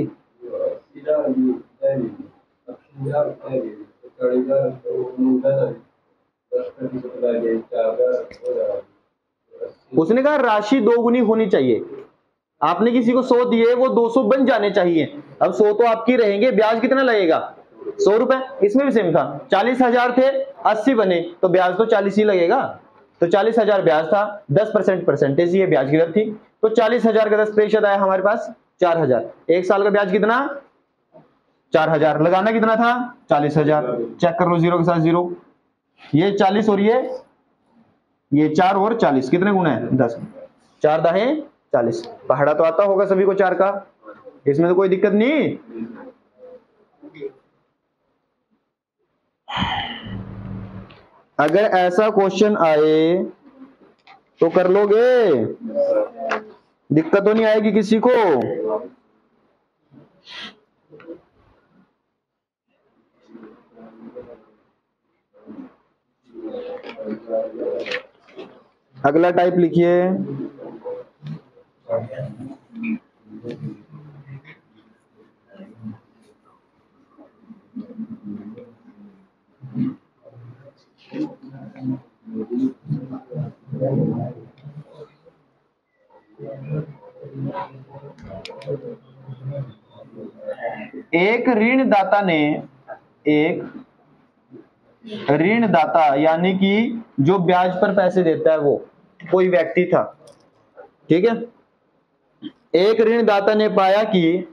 उसने कहा राशि 2 गुनी होनी चाहिए। आपने किसी को 100 दिए, वो 200 बन जाने चाहिए। अब 100 तो आपकी रहेंगे, ब्याज कितना लगेगा? 100 रुपए। इसमें भी सेम था, 40,000 थे, 80 बने, तो ब्याज तो 40 ही लगेगा। तो 40,000 ब्याज था, 10% परसेंटेज ये ब्याज की दर थी। तो 40,000 का 10% आया हमारे पास 4,000। 1 साल का ब्याज कितना? 4,000। लगाना कितना था? 40,000। चेक कर लो, 0 के साथ 0। ये 40 और ये 4 और 40 कितने गुना है? 10। 4 दाहे 40। पहाड़ा तो आता होगा सभी को 4 का, इसमें तो कोई दिक्कत नहीं। अगर ऐसा क्वेश्चन आए तो कर लोगे? दिक्कत तो नहीं आएगी किसी को? अगला टाइप लिखिए। एक ऋणदाता यानी कि जो ब्याज पर पैसे देता है, वो कोई व्यक्ति था। ठीक है, एक ऋणदाता ने पाया कि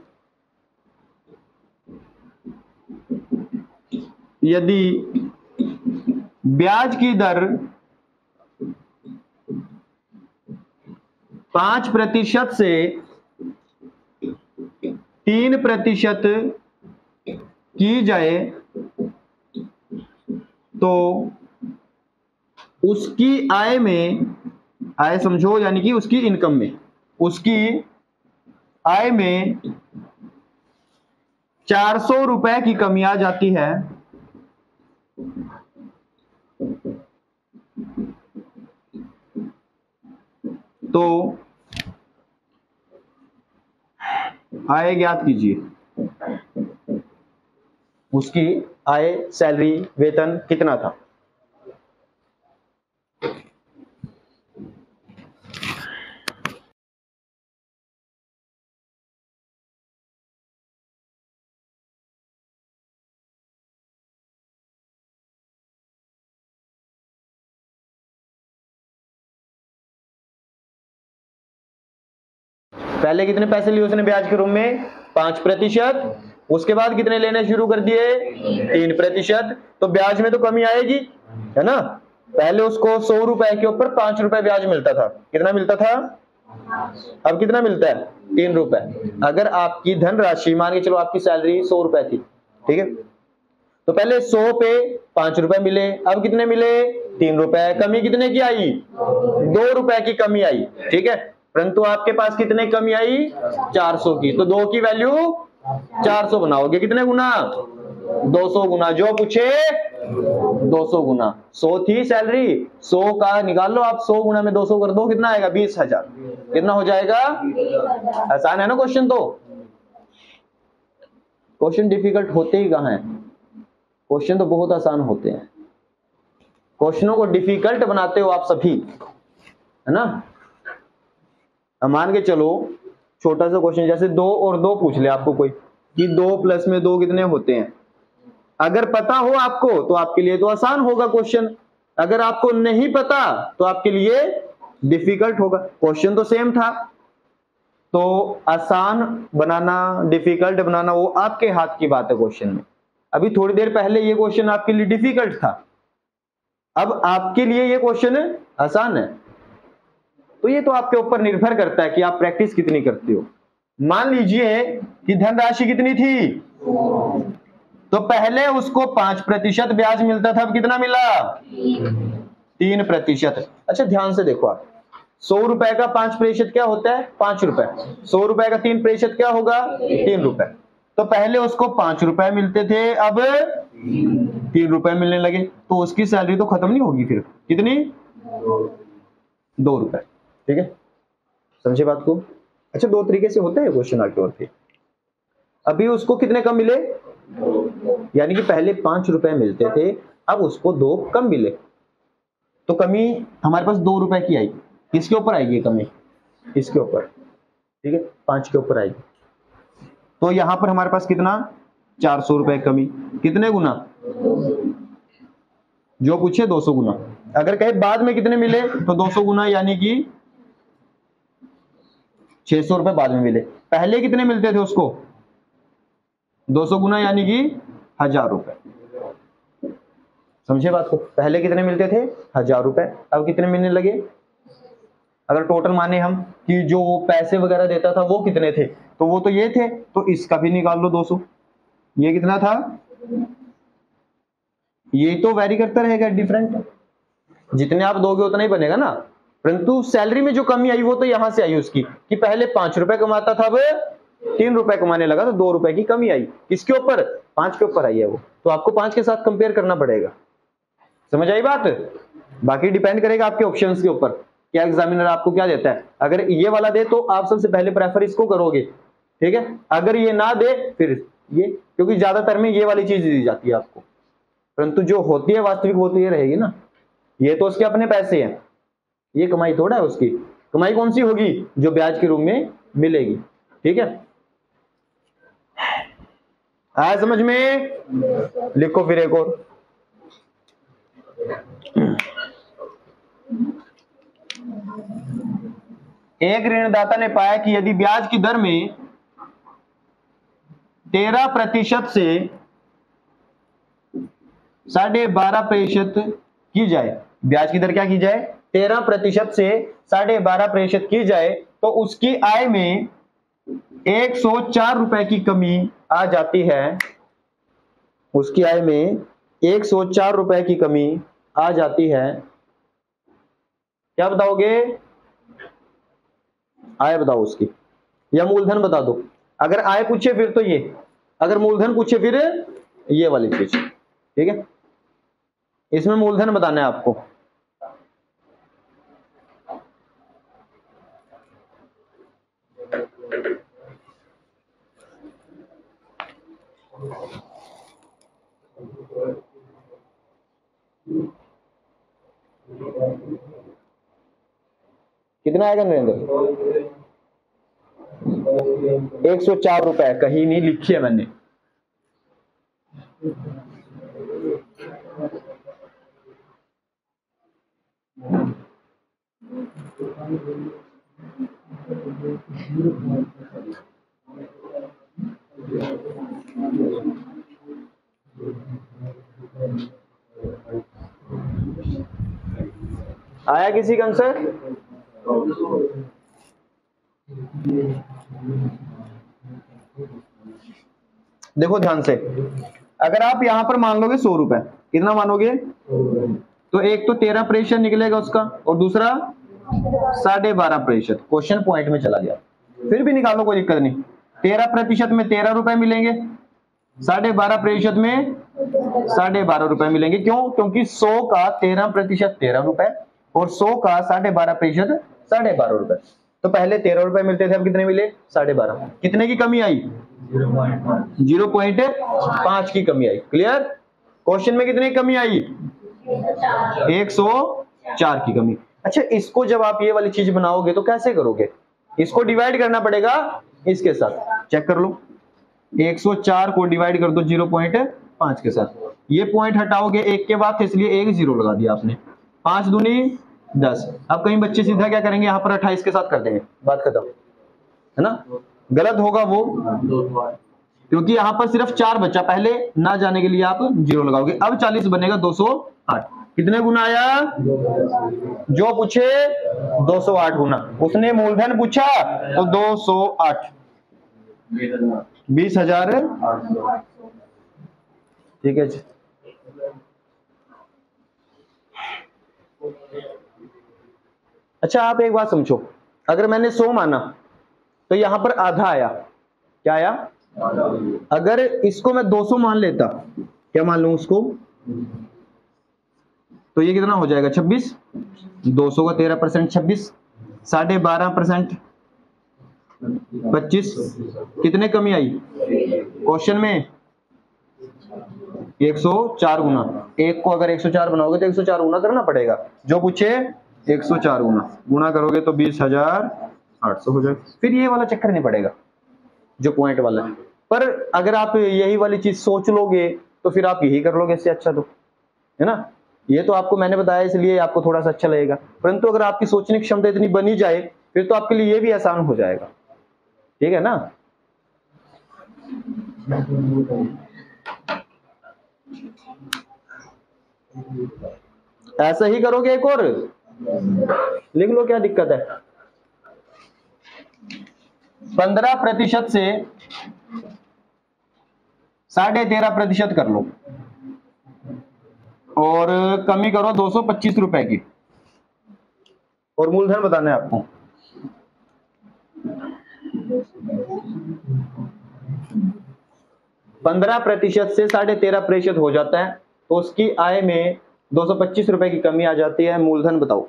यदि ब्याज की दर 5% से 3% की जाए तो उसकी आय समझो, यानी कि उसकी इनकम में, उसकी आय में 400 रुपए की कमी आ जाती है। तो आय ज्ञात कीजिए। उसकी आय, सैलरी, वेतन कितना था? पहले कितने पैसे लिए उसने ब्याज के रूप में? 5%। उसके बाद कितने लेने शुरू कर दिए? 3%। तो ब्याज में तो कमी आएगी, है ना। पहले उसको 100 रुपए के ऊपर 5 रुपए ब्याज मिलता था। कितना मिलता था? अब कितना मिलता है? 3 रुपए। अगर आपकी धनराशि, मान के चलो आपकी सैलरी 100 रुपए थी, ठीक है, तो पहले 100 पे 5 रुपए मिले, अब कितने मिले? 3 रुपए। कमी कितने की आई? 2 रुपए की कमी आई, ठीक है। परंतु आपके पास कितने कमी आई? 400 की। तो 2 की वैल्यू 400 बनाओगे, कितने गुना? 200 गुना। जो पूछे 200 गुना। 100 थी सैलरी, 100 का निकाल लो आप, 100 गुना में 200 कर दो, कितना आएगा? 20,000। कितना हो जाएगा? आसान है ना क्वेश्चन। तो क्वेश्चन डिफिकल्ट होते ही कहां है? क्वेश्चन तो बहुत आसान होते हैं। क्वेश्चनों को डिफिकल्ट बनाते हो आप सभी, है ना। मान के चलो छोटा सा क्वेश्चन, जैसे 2 और 2 पूछ ले आपको कोई कि 2 प्लस में 2 कितने होते हैं। अगर पता हो आपको तो आपके लिए तो आसान होगा क्वेश्चन, अगर आपको नहीं पता तो आपके लिए डिफिकल्ट होगा। क्वेश्चन तो सेम था, तो आसान बनाना डिफिकल्ट बनाना वो आपके हाथ की बात है क्वेश्चन में। अभी थोड़ी देर पहले ये क्वेश्चन आपके लिए डिफिकल्ट था, अब आपके लिए ये क्वेश्चन आसान है। तो ये तो आपके ऊपर निर्भर करता है कि आप प्रैक्टिस कितनी करते हो। मान लीजिए कि धनराशि कितनी थी, तो पहले उसको 5% ब्याज मिलता था, अब कितना मिला? 3%। अच्छा ध्यान से देखो आप, 100 रुपए का 5% क्या होता है? 5 रुपए। 100 रुपए का 3% क्या होगा? 3 रुपए। तो पहले उसको 5 रुपए मिलते थे, अब 3 रुपए मिलने लगे, तो उसकी सैलरी तो खत्म नहीं होगी फिर। कितनी? 2 रुपए, ठीक है। समझे बात को? अच्छा 2 तरीके से होता है क्वेश्चन आगे और फिर अभी उसको कितने कम मिले, यानी कि पहले 5 रुपए मिलते थे, अब उसको 2 कम मिले, तो कमी हमारे पास 2 रुपए की आएगी। किसके ऊपर आएगी कमी? इसके ऊपर, ठीक है, 5 के ऊपर आएगी। तो यहां पर हमारे पास कितना? 400 रुपए कमी। कितने गुना? जो पूछे 200 गुना। अगर कहे बाद में कितने मिले तो 200 गुना, यानी कि 600 रुपए बाद में मिले। पहले कितने मिलते थे उसको? 200 गुना, यानी कि 1000 रुपए। समझे बात को? पहले कितने मिलते थे? 1000 रुपए, अब कितने मिलने लगे? अगर टोटल माने हम कि जो वो पैसे वगैरह देता था वो कितने थे, तो वो तो ये थे, तो इसका भी निकाल लो 200। ये कितना था? ये तो वेरी करता रहेगा, डिफरेंट, जितने आप दोगे उतना ही बनेगा ना। परंतु सैलरी में जो कमी आई वो तो यहां से आई उसकी, कि पहले 5 रुपए कमाता था, अब 3 रुपए कमाने लगा, तो 2 रुपए की कमी आई। किसके ऊपर? 5 के ऊपर आई है वो, तो आपको 5 के साथ कंपेयर करना पड़ेगा। समझ आई बात? बाकी डिपेंड करेगा आपके ऑप्शंस के ऊपर, क्या एग्जामिनर आपको क्या देता है। अगर ये वाला दे तो आप सबसे पहले प्रेफर इसको करोगे, ठीक है। अगर ये ना दे फिर ये, क्योंकि ज्यादातर में ये वाली चीज दी जाती है आपको, परंतु जो होती है वास्तविक वो तो ये रहेगी ना। ये तो उसके अपने पैसे हैं, ये कमाई थोड़ा है उसकी। कमाई कौन सी होगी? जो ब्याज के रूप में मिलेगी, ठीक है। आया समझ में? लिखो फिर एक और। एक ऋणदाता ने पाया कि यदि ब्याज की दर में 13% से 12.5% की जाए, ब्याज की दर क्या की जाए? 13% से 12.5% की जाए, तो उसकी आय में 104 रुपए की कमी आ जाती है। उसकी आय में 104 रुपए की कमी आ जाती है। क्या बताओगे? आय बताओ उसकी, या मूलधन बता दो। अगर आय पूछे फिर तो ये, अगर मूलधन पूछे फिर ये वाली चीज, ठीक है। इसमें मूलधन बताना है आपको। कितना आएगा नरेंद्र? 104 रुपए, कहीं नहीं लिखी है मैंने। आया किसी का आंसर? देखो ध्यान से, अगर आप यहां पर मान लोगे 100 रुपए, कितना मानोगे? तो एक तो 13% निकलेगा उसका, और दूसरा 12.5%। क्वेश्चन पॉइंट में चला गया, फिर भी निकालो कोई दिक्कत नहीं। 13% में 13 रुपए मिलेंगे, 12.5% में 12.5 रुपए मिलेंगे। क्यों? क्योंकि 100 का 13% 13 रुपए और 100 का 12.5% 12.5 रुपए। तो पहले 13 रुपए मिलते थे, अब कितने मिले? 12.5। कितने की कमी आई? 0.5 की कमी आई। क्लियर? क्वेश्चन में कितनी कमी आई? 104 की कमी। अच्छा, इसको जब आप ये वाली चीज बनाओगे तो कैसे करोगे? इसको डिवाइड करना पड़ेगा इसके साथ। चेक कर लो, 104 को डिवाइड कर दो 0.5 के साथ। ये पॉइंट हटाओगे एक के बाद, इसलिए एक जीरो लगा दिया आपने। 5 दूनी 10। अब कई बच्चे सीधा क्या करेंगे, यहाँ पर 28 के साथ कर देंगे, बात खत्म, है ना? गलत होगा वो, क्योंकि यहां पर सिर्फ 4 बच्चा, पहले ना जाने के लिए आप 0 लगाओगे। अब 40 बनेगा 208। कितने गुना आया? जो पूछे 208 गुना। उसने मूलधन पूछा तो 208, 20,000। ठीक है जी। अच्छा, आप एक बात समझो, अगर मैंने 100 माना तो यहां पर आधा आया। क्या आया? अगर इसको मैं 200 मान लेता, क्या मान लूं उसको, तो ये कितना हो जाएगा? 26। 200 का 13% 26, 12.5% 25। कितने कमी आई क्वेश्चन में? 104 गुना। एक को अगर 104 बनाओगे तो 104 गुना करना पड़ेगा। जो पूछे 104 गुना करोगे तो 20,800 हो जाएगा। फिर ये वाला चक्कर नहीं पड़ेगा जो पॉइंट वाला है। पर अगर आप यही वाली चीज सोच लोगे तो फिर आप यही कर लोगे, इससे अच्छा तो, है ना? ये तो आपको मैंने बताया इसलिए आपको थोड़ा सा अच्छा लगेगा, परंतु अगर आपकी सोचने की क्षमता इतनी बनी जाए फिर तो आपके लिए ये भी आसान हो जाएगा। ठीक है ना? ऐसा ही करोगे। एक और लिख लो, क्या दिक्कत है? 15% से 13.5% कर लो और कमी करो 225 रुपए की, और मूलधन बताना है आपको। पंद्रह प्रतिशत से 13.5% हो जाता है तो उसकी आय में 225 रुपए की कमी आ जाती है। मूलधन बताओ।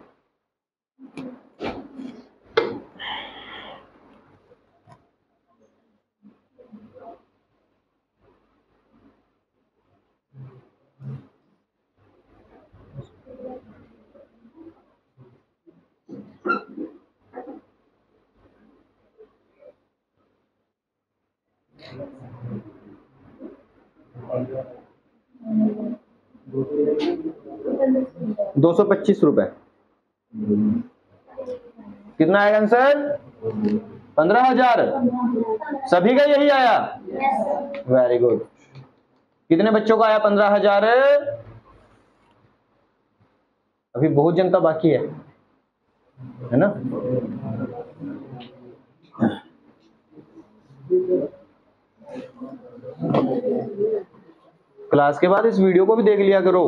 ₹225। कितना आएगा आंसर? 15,000। सभी का यही आया? Very good. कितने बच्चों का आया 15,000? अभी बहुत जनता बाकी है ना? क्लास के बाद इस वीडियो को भी देख लिया करो।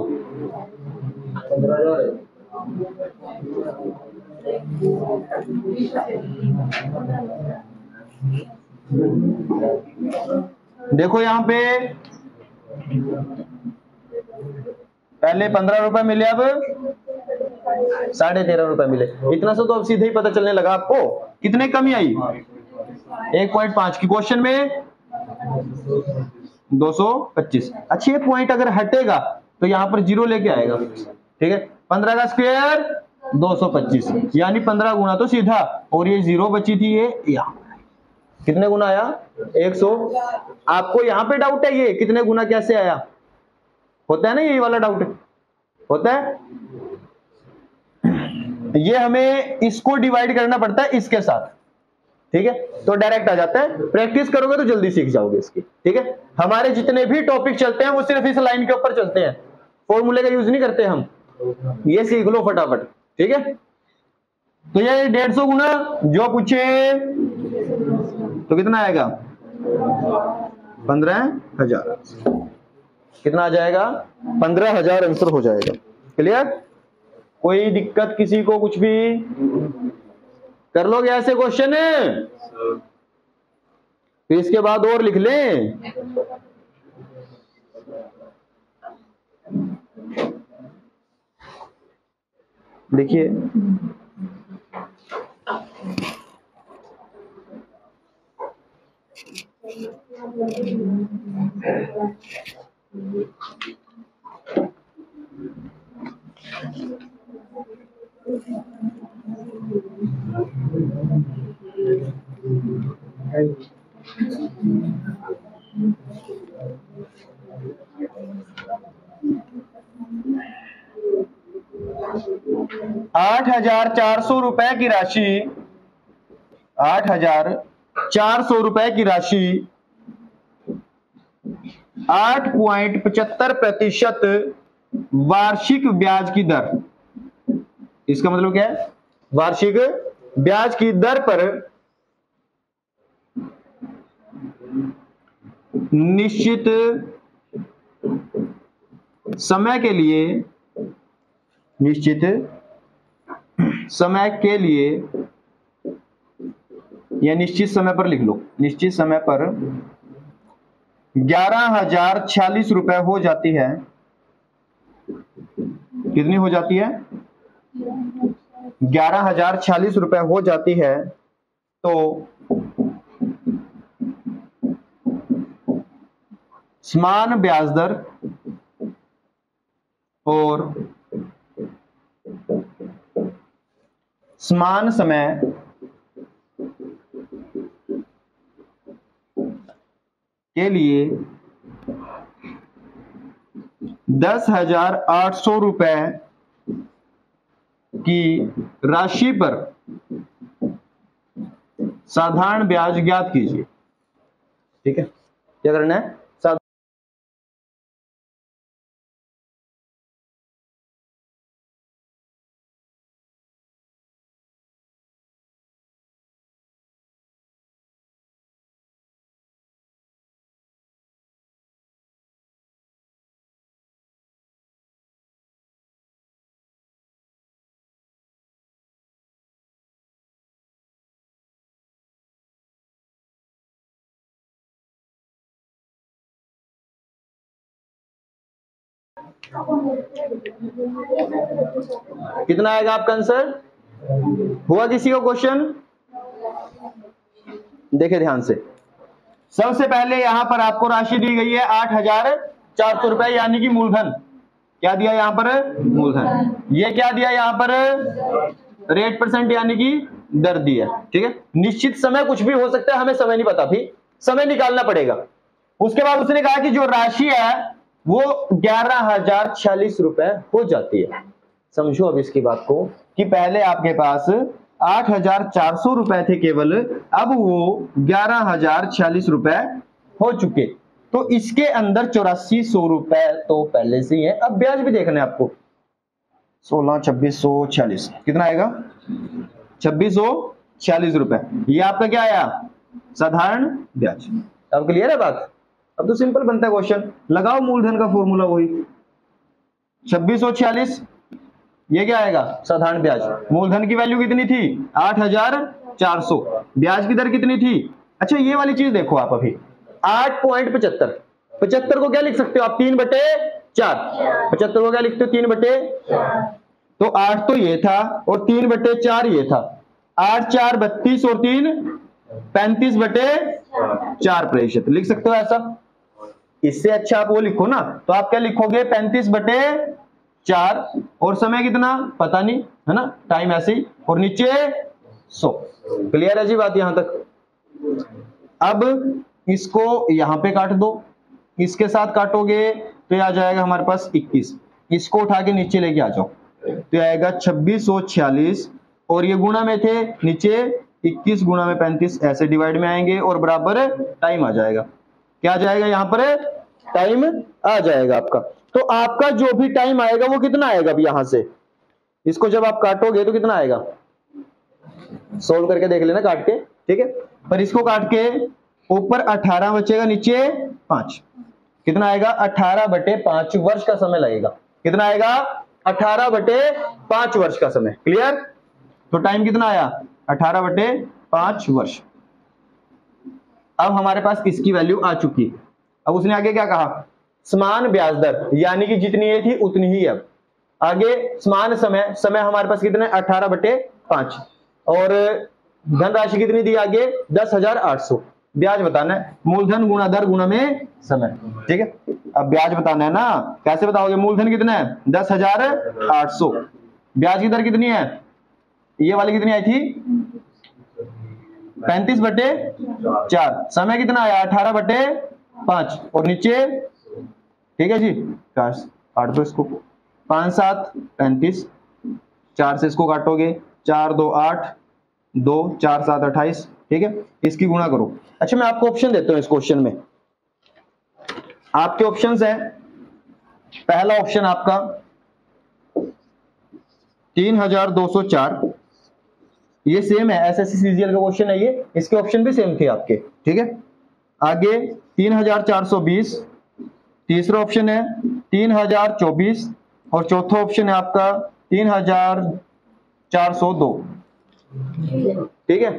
15,000 देखो यहां पे पहले 15 रुपए मिले, अब 13.5 रुपए मिले। इतना सा तो अब सीधे ही पता चलने लगा आपको कितने कमी आई। 1.5 की क्वेश्चन में 225। अच्छी ये पॉइंट अगर हटेगा तो यहां पर 0 लेके आएगा। ठीक है, 15 का स्क्वायर 225, यानी 15 गुना तो सीधा, और ये 0 बची थी, ये यहाँ कितने गुना आया? 100। आपको यहां पे डाउट है ये कितने गुना कैसे आया? होता है ना यही वाला डाउट, होता है? ये हमें इसको डिवाइड करना पड़ता है इसके साथ, ठीक है, तो डायरेक्ट आ जाता है। प्रैक्टिस करोगे तो जल्दी सीख जाओगे इसकी, ठीक है। हमारे जितने भी टॉपिक चलते हैं वो सिर्फ इस लाइन के ऊपर चलते हैं, फॉर्मूले का यूज नहीं करते हम, ये सीख लो फटाफट, ठीक है। तो ये 150 गुना जो पूछे तो कितना आएगा 15,000, कितना आ जाएगा 15,000 आंसर हो जाएगा। क्लियर? कोई दिक्कत किसी को? कुछ भी कर लोगे ऐसे क्वेश्चन, फिर इसके बाद और लिख लें। देखिए 8,400 रुपए की राशि, 8,400 रुपए की राशि 8.75% वार्षिक ब्याज की दर, इसका मतलब क्या है? वार्षिक ब्याज की दर पर निश्चित समय के लिए, निश्चित समय के लिए या निश्चित समय पर लिख लो, निश्चित समय पर 11,046 रुपए हो जाती है। कितनी हो जाती है? 11,046 रुपए हो जाती है। तो समान ब्याज दर और समान समय के लिए 10,800 रुपए की राशि पर साधारण ब्याज ज्ञात कीजिए। ठीक है, क्या करना है? कितना आएगा आपका आंसर? हुआ किसी को क्वेश्चन? देखे ध्यान से। सबसे पहले यहां पर आपको राशि दी गई है 8,400 रुपए, यानी कि मूलधन। क्या दिया यहां पर? मूलधन। ये क्या दिया यहां पर? रेट परसेंट, यानी कि दर दी है। ठीक है, निश्चित समय कुछ भी हो सकता है, हमें समय नहीं पता, भी समय निकालना पड़ेगा। उसके बाद उसने कहा कि जो राशि है वो 11,046 रुपए हो जाती है। समझो अब इसकी बात को कि पहले आपके पास 8,400 रुपए थे केवल, अब वो 11,046 रुपए हो चुके। तो इसके अंदर 8400 रुपए तो पहले से ही है। अब ब्याज भी देखना है आपको, 16, 2646, कितना आएगा? 2646 रुपए। ये आपका क्या आया? साधारण ब्याज। अब क्लियर है बात? अब तो सिंपल बनता है क्वेश्चन। लगाओ मूलधन का फॉर्मूला वही 2646, ये क्या आएगा? साधारण ब्याज। मूलधन की वैल्यू कितनी थी? 8,400। ब्याज की दर कितनी थी? अच्छा ये वाली चीज देखो आप, अभी 8.75, 75 को क्या लिख सकते हो आप? 3/4। 75 को क्या लिखते हो? 3/4। तो 8 तो ये था और 3/4 ये था। 8 4 32 और 3 35/4% लिख सकते हो ऐसा। इससे अच्छा आप वो लिखो ना, तो आप क्या लिखोगे? 35/4 और समय कितना पता नहीं है ना, टाइम ऐसे ही, और नीचे 100। क्लियर है जी बात यहां तक? अब इसको यहां पे काट दो, इसके साथ काटोगे तो आ जाएगा हमारे पास 21। इसको उठा के नीचे लेके आ जाओ, तो आएगा 2646 और ये गुणा में थे नीचे 21 गुणा में 35 ऐसे डिवाइड में आएंगे और बराबर टाइम आ जाएगा। क्या आ जाएगा यहाँ पर? टाइम आ जाएगा आपका। तो आपका जो भी टाइम आएगा वो कितना आएगा? अब यहां से इसको जब आप काटोगे तो कितना आएगा? सोल्व करके देख लेना काट के, ठीक है। पर इसको काट के ऊपर 18 बचेगा, नीचे 5, कितना आएगा? 18/5 वर्ष का समय लगेगा। कितना आएगा? 18/5 वर्ष का समय। क्लियर? तो टाइम कितना आया? 18/5 वर्ष। अब हमारे पास इसकी वैल्यू आ चुकी है। अब उसने आगे क्या कहा? समान ब्याज दर, यानी कि जितनी ये थी उतनी ही। अब आगे समान समय, समय हमारे पास कितने? 18/5 और धनराशि कितनी दी आगे? 10,800। ब्याज बताना है, मूलधन गुणा दर गुणा में समय, ठीक है। अब ब्याज बताना है ना, कैसे बताओगे? मूलधन कितना है? 10,800। ब्याज की दर कितनी है? ये वाली कितनी आई थी? 35/4। समय कितना आया? 18/5 और नीचे, ठीक है जी, 4 काट दो इसको। 5 7 35, 4 से इसको काटोगे, 4 2 8, 2 4 7 28, ठीक है। इसकी गुणा करो। अच्छा मैं आपको ऑप्शन देता हूं इस क्वेश्चन में। आपके ऑप्शंस हैं, पहला ऑप्शन आपका 3204, ये सेम है, एसएससी सीजीएल का क्वेश्चन है ये, इसके ऑप्शन भी सेम थे आपके, ठीक है। आगे 3420, तीसरा ऑप्शन है 3024 और चौथा ऑप्शन है आपका 3402, ठीक है।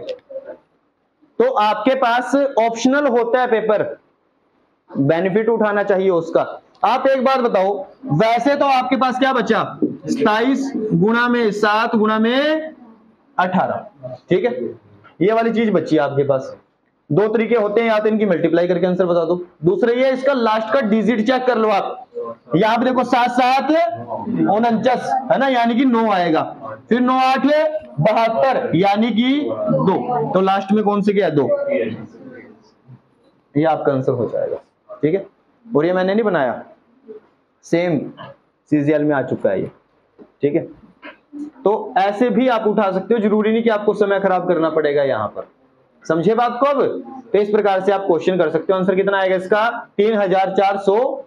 तो आपके पास ऑप्शनल होता है पेपर, बेनिफिट उठाना चाहिए उसका। आप एक बात बताओ, वैसे तो आपके पास क्या बचा? 27 गुणा में 7 गुणा में 18, ठीक है। ये वाली चीज बची है आपके पास। दो तरीके होते हैं, या तो इनकी मल्टीप्लाई करके आंसर बता दो, दूसरा ये इसका लास्ट का डिजिट चेक कर लो आप। यहां पे देखो 7 7 49 है ना, यानी कि 9 आएगा, फिर 9 8 72 यानी कि 2, तो लास्ट में कौन से गया? 2। ये आपका आंसर हो जाएगा, ठीक है। और ये मैंने नहीं बनाया, सेम सीजीएल में आ चुका है ये, ठीक है। तो ऐसे भी आप उठा सकते हो, जरूरी नहीं कि आपको समय खराब करना पड़ेगा यहां पर। समझे बात को? अब तो इस प्रकार से आप क्वेश्चन कर सकते हो। आंसर कितना आएगा इसका? 3402,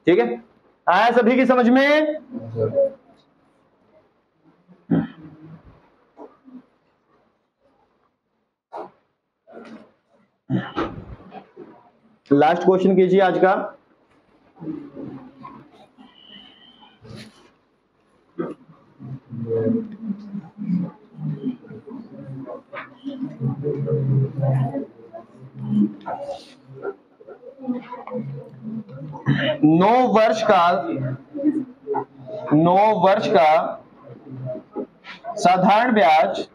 ठीक है। आया सभी की समझ में? लास्ट क्वेश्चन कीजिए आज का। नौ वर्ष का साधारण ब्याज,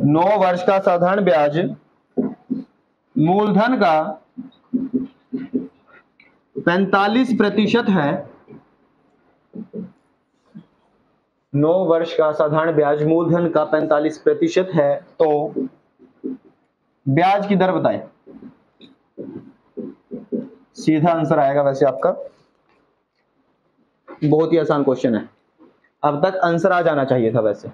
9 वर्ष का साधारण ब्याज मूलधन का 45% है। 9 वर्ष का साधारण ब्याज मूलधन का 45% है, तो ब्याज की दर बताएं। सीधा आंसर आएगा वैसे आपका, बहुत ही आसान क्वेश्चन है, अब तक आंसर आ जाना चाहिए था वैसे।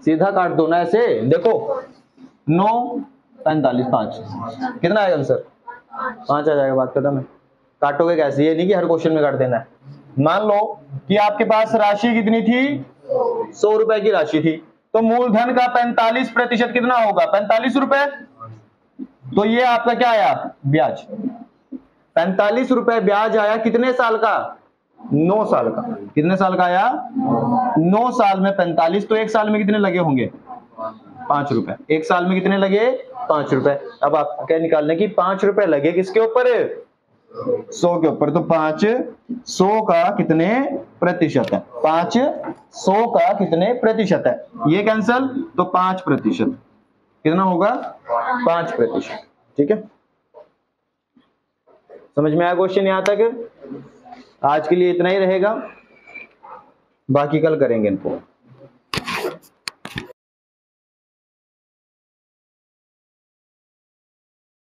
सीधा काट दो ना ऐसे, देखो 9 45 5, कितना आएगा आंसर? 5 आ जाएगा, बात खत्म है। काटोगे कैसे? ये नहीं कि हर क्वेश्चन में काट देना है। मान लो कि आपके पास राशि कितनी थी? 100 रुपए की राशि थी, तो मूलधन का 45% कितना होगा? 45 रुपए। तो ये आपका क्या आया? ब्याज। 45 रुपए ब्याज आया, कितने साल का? 9 साल का। कितने साल का आया? 9 साल में 45, तो एक साल में कितने लगे होंगे? 5 रुपए। एक साल में कितने लगे? 5 रुपए। अब आपको क्या निकालने की? 5 रुपए लगे किसके ऊपर? 100 के ऊपर। तो 500 का कितने प्रतिशत है? 500 का कितने प्रतिशत है? ये कैंसल, तो 5%। कितना होगा? 5%, ठीक है। समझ में आया क्वेश्चन यहां तक? आज के लिए इतना ही रहेगा। बाकी कल करेंगे इनको।